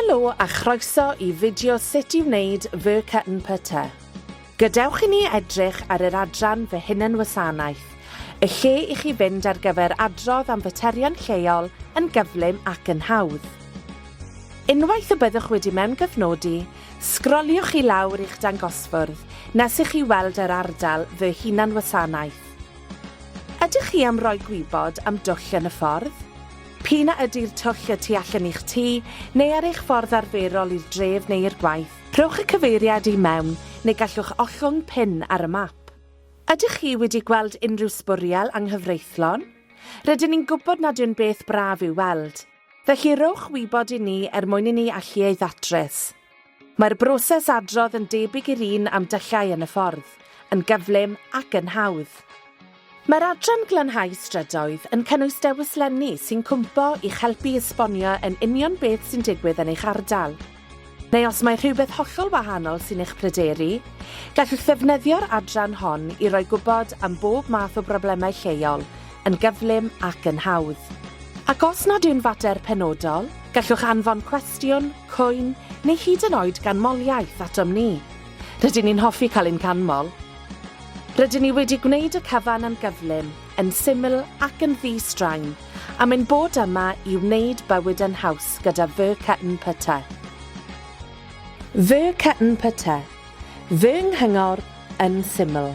Helo a chroeso I fideo sut I wneud fyCNPT. Gadewch I ni edrych ar yr adran fy hunan wasanaeth, y lle I chi fynd ar gyfer adrodd am faterion lleol yn gyflym ac yn hawdd. Unwaith y byddwch wedi mewn gyfnodi, sgroliwch I lawr i'ch dangosfwrdd nes I chi weld yr ardal fy hunan wasanaeth. Ydych chi am roi gwybod am dwll yn y ffordd? P'na ydy'r twll y tu allan i'ch tŷ neu ar eich ffordd arferol i'r dref neu i'r gwaith? Rhowch y cyfeiriad I mewn neu gallwch ollwng pin ar y map. Ydych chi wedi gweld unrhyw sbwriel anghyfreithlon? Rydyn ni'n gwybod nad yw'n beth braf i'w weld. Felly rowch wybod I ni mwyn I ni allu ei ddatrys. Mae'r broses adrodd yn debyg i'r un am dyllau yn y ffordd, yn gyflym ac yn hawdd. Mae'r adran glanhau strydoedd yn cynnwys dewyslenni sy'n cwmpo i'ch helpu esbonio yn union beth sy'n digwydd yn eich ardal. Neu os mae rhywbeth hollol wahanol sy'n eich pryderu, gallwch ddefnyddio'r adran hon I roi gwybod am bob math o broblemau lleol, yn gyflym ac yn hawdd. Ac os nad yw'n fater penodol, gallwch anfon cwestiwn, cwyn neu hyd yn oed ganmoliaeth atom ni. Rydyn ni'n hoffi cael ein canmol. Rydyn ni wedi gwneud y cyfan yn gyflym, yn syml ac yn ddi-straen, a mae'n bod yma I wneud bywyd yn haws gyda fyCNPT. fyCNPT, fy nghyngor yn syml.